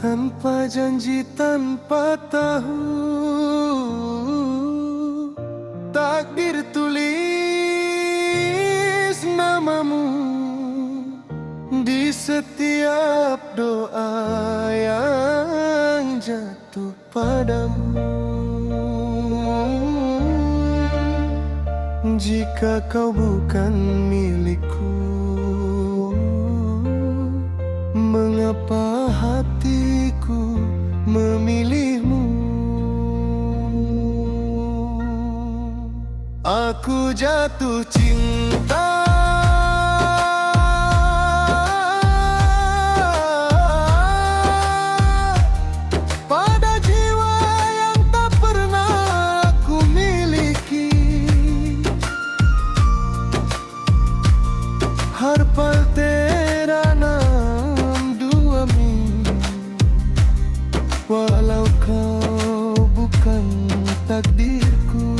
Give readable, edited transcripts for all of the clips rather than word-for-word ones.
Tanpa janji, tanpa tahu, takdir tulis namamu di setiap doa yang jatuh padamu. Jika kau bukan milikku, mengapa hatiku memilihmu? Aku jatuh cinta pada jiwa yang tak pernah aku miliki. Harpal tera naam dua min, walau kau bukan takdirku.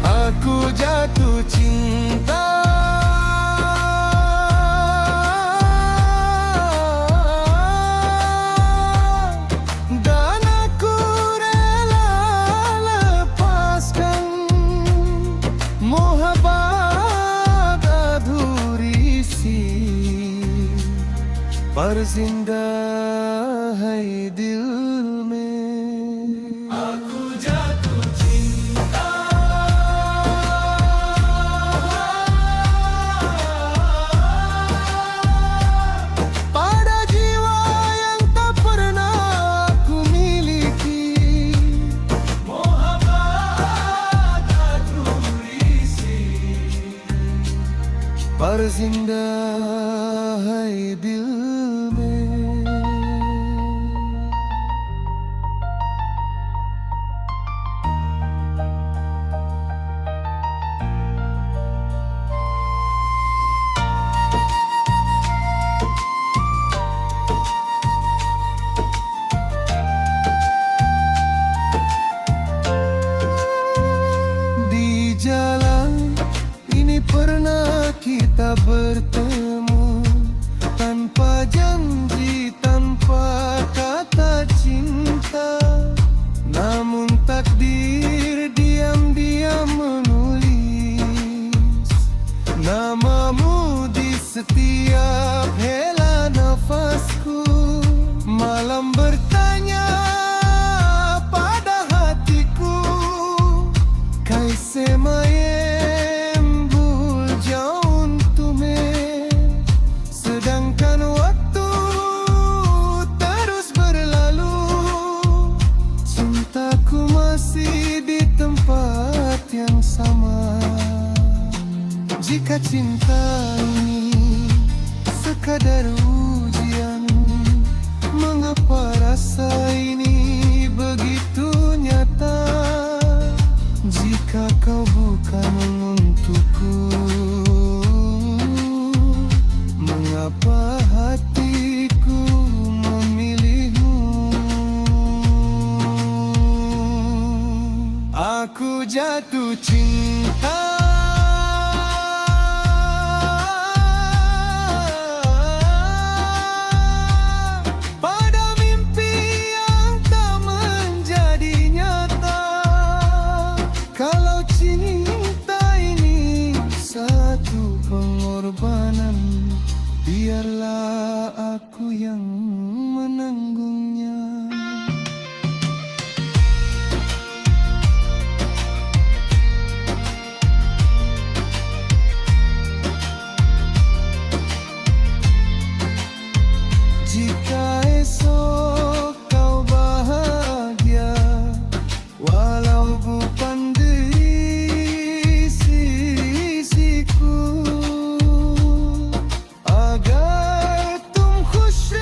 Aku jatuh cinta dan aku rela lepaskan mohabbat adhuri si par zinda hai dil mein. Aku jatuh cinta pada jiwa yang tak pernah aku miliki. Mohabbat adhuri si par zinda hai dil mein. Di jalan ini pernah kita bertemu, tanpa janji, tanpa kata cinta. Namun takdir diam-diam menulis namamu di setiap hela nafasku. Malam bertanya pada hatiku, kaise mayem bhul jaun tumhe. Sedangkan waktu terus berlalu, cintaku masih di tempat yang sama. Jika cinta ini sekadar ujian, mengapa rasa ini begitu nyata? Jika kau bukan untukku, mengapa hatiku memilihmu? Aku jatuh cinta pada mimpi yang tak menjadi nyata. Kalau cinta ini satu pengorbanan, biarlah aku yang menanggungnya. Jika esok kau bahagia, walau bukan di sisiku, agar tum khush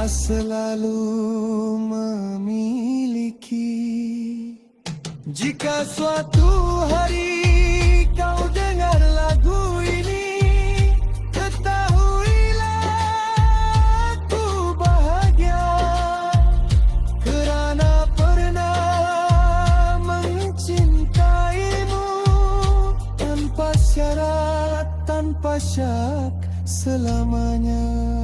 selalu memiliki. Jika suatu hari kau dengar lagu ini, ketahuilah aku bahagia kerana pernah mencintaimu tanpa syarat, tanpa syak selamanya.